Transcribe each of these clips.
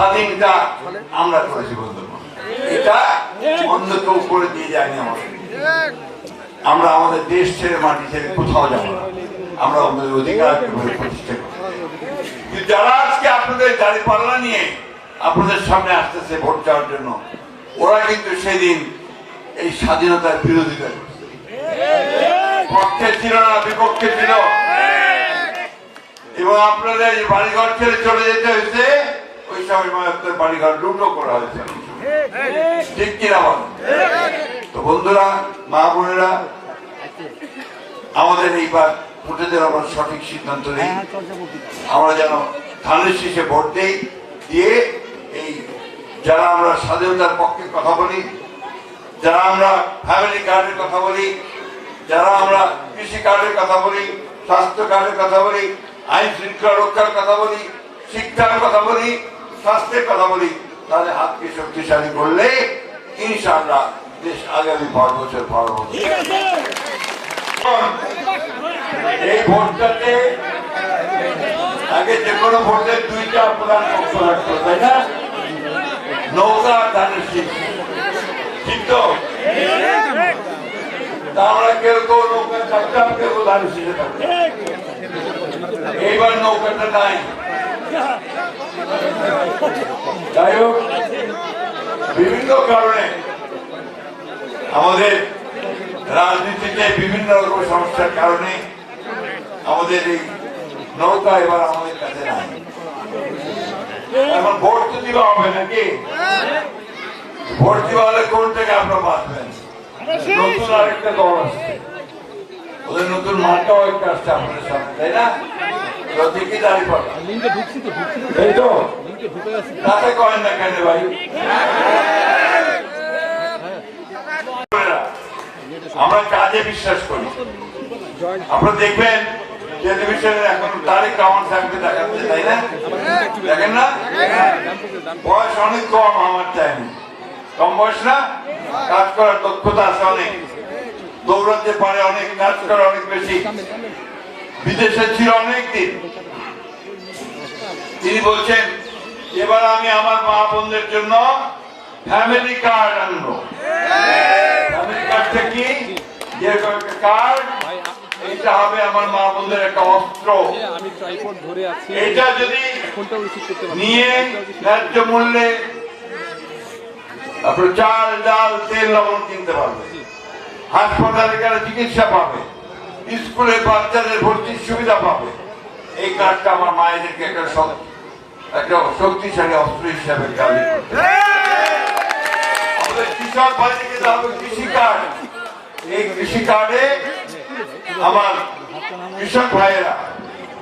স্বাধীনতা আমরা করেছি বন্ধু, এটা অন্য কেউ করে দিয়ে যায়নি আমাদের। আমরা আমাদের দেশ ছেড়ে মাটি ছেড়ে কোথাও যাব না, আমরা আমাদের অধিকার প্রতিষ্ঠা করি। যারা আজকে আপনাদের দাঁড়িপাল্লা নিয়ে আপনাদের সামনে আসতেছে ভোট চাওয়ার জন্য, ওরা কিন্তু সেদিন এই স্বাধীনতার বিরোধিতা করছে, পক্ষে ছিল না, বিপক্ষে ছিল। এবং আপনাদের বাড়িঘর ছেড়ে চলে যেতে হয়েছে, ওই সময় বাড়িঘর লুটো করা হয়েছে, ঠিক কিনা বল? তো বন্ধুরা, মা বোনেরা, আমাদের এইবার ভোটের আমরা সঠিক সিদ্ধান্ত নেই, আমরা যেন ধানের শীষে ভোট দেই, দিয়ে এই যারা আমরা স্বাধীনতার পক্ষে কথা বলি, যারা আমরা ফ্যামিলি কার্ডের কথা বলি, যারা আমরা কৃষি কার্ডের কথা বলি, স্বাস্থ্য কার্ডের কথা বলি, আইন শৃঙ্খলা রক্ষার কথা বলি, শিক্ষার কথা বলি, স্বাস্থ্যের কথা বলি, তাহলে হাতকে শক্তিশালী করলে ইনশাআল্লাহ দেশ আগামী 5 বছর ভালো হবে। এই ভোটটাতে আগে যে কোনো ভোটের 2টা প্রধান পক্ষ থাকতো, তাই না? নৌকা আর ধানের শীষ, ঠিক তো? আমরা কেউ কেউ নৌকা থাকতাম, কেউ ধানের শীষে থাকতাম। এইবার নৌকাটা নাই। যাই হোক, বিভিন্ন কারণে আমাদের রাজনীতিতে বিভিন্ন রকম সমস্যার কারণে আমাদের এই নৌকা এবার আমাদের কাছে নাই। এখন ভোট তো দিবা হবে নাকি? ভোট দিবা হলে কোন থেকে আপনারা বাঁচবেন? নতুন আরেকটা দল আসছে, ওদের নতুন মার্কাও একটা আসছে আপনাদের সামনে, তাই না? ঠিকই দাঁড়িপাল্লা, এই তো তাতে করেন না কেন ভাই? আমরা কাজে বিশ্বাস করি। আপনারা দেখবেন টেলিভিশনে এখন তারেক রহমান সাহেবকে দেখাচ্ছে, তাই না? দেখেন না? বয়স অনেক কম, আমার টাইমে কম বয়স না, কাজ করার দক্ষতা আছে অনেক, দৌড়াতে পারে অনেক, কাজ করে অনেক বেশি, বিদেশে ছিল অনেক দিন। তিনি বলছেন এবার আমি আমার মা বোনদের জন্য ফ্যামিলি কার্ড আনবো। ফ্যামিলি কার্ডটা কি? যে কার্ড, এটা হবে আমার মা বোনদের একটা অস্ত্র। এটা যদি নিয়ে ন্যায্য মূল্যে আপনার চাল, ডাল, তেল, লবণ কিনতে পারবে, হাসপাতালে গেলে চিকিৎসা পাবে, স্কুলে বাচ্চাদের ভর্তির সুবিধা পাবে, এই কার্ডটা আমার মায়েদেরকে একটা শক্তিশালী অস্ত্র হিসাবে কাজে করবে। আমাদের কৃষক ভাইদেরকে দেওয়া হবে কৃষি কার্ড। এই কৃষি কার্ডে আমার কৃষক ভাইয়েরা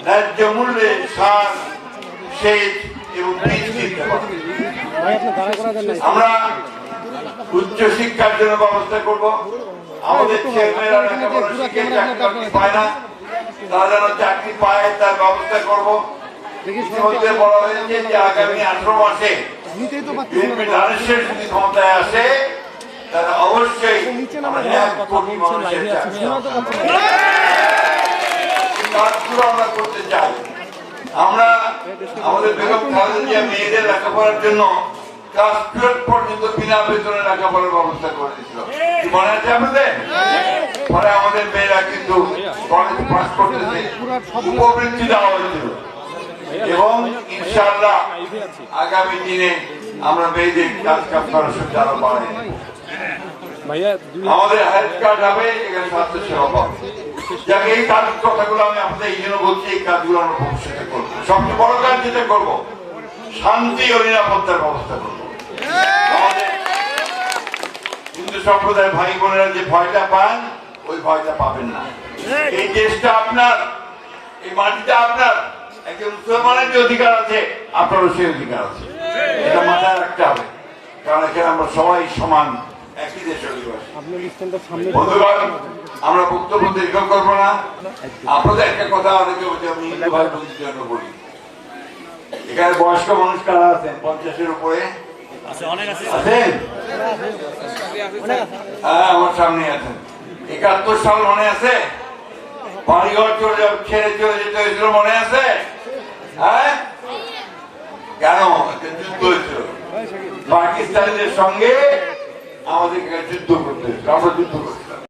ন্যায্য মূল্যে সার, সেচ এবং বীজ কিনতে পারবে। আমরা উচ্চ শিক্ষার জন্য ব্যবস্থা করব। আমাদের ছেলেমেয়েরা লেখাপড়া শিখে চাকরি পায় না, তারা যেন চাকরি পায় তার ব্যবস্থা করব। ইতিমধ্যে বলা হয়েছে যে আগামী 18 মাসে বিএনপি ধানের শীষ যদি ক্ষমতায় আসে, তারা অবশ্যই 1 কোটি মানুষের কাজগুলো আমরা করতে চাই। আমরা আমাদের বেগম খালেদা জিয়া মেয়েদের লেখাপড়ার জন্য ক্লাস 12 পর্যন্ত বিনা বেতনে লেখাপড়ার ব্যবস্থা করে দিয়েছিল, মনে আছে আপনাদের? পরে আমাদের মেয়েরা কিন্তু কলেজ পাস করতেছে, উপবৃত্তি দেওয়া হয়েছিল। এবং ইনশাআল্লাহ আগামী দিনে আমরা মেয়েদের কাজ কাজ করার সুবিধা আরো বাড়াই। আমাদের হেলথ কার্ড হবে, এখানে স্বাস্থ্য সেবা পাবে। যাকে এই কাজ কথাগুলো আমি আপনাদের এই জন্য বলছি, এই কাজগুলো আমরা ভবিষ্যতে করবো। সবচেয়ে বড় কাজ যেটা করবো, শান্তি ও নিরাপত্তার ব্যবস্থা করবো। আমাদের হিন্দু সম্প্রদায়ের ভাই বোনেরা যে ভয়টা পান, ওই ভয়টা পাবেন না। এই দেশটা আপনার, এই মাটিটা আপনার। একজন মুসলমানের যে অধিকার আছে, আপনারও সেই অধিকার আছে, এটা মাথায় রাখতে হবে। কারণ এখানে আমরা সবাই সমান, একই দেশের অধিবাসী। বন্ধুগণ, আমরা বক্তব্য দীর্ঘ করবো না। আপনাদের একটা কথা অনেকে আমি হিন্দু ভাই বোনদের জন্য বলি, এখানে বয়স্ক মানুষ কারা আছেন? 50-এর উপরে আছেন? হ্যাঁ, আমার সামনে আছেন। 71 সাল মনে আছে? বাড়িঘর ছেড়ে চলে যেতে হয়েছিল, মনে আছে? হ্যাঁ, কেন একটা যুদ্ধ হয়েছিল পাকিস্তানিদের সঙ্গে, আমাদের যুদ্ধ করতে হয়েছিল, আমরা যুদ্ধ করছিলাম।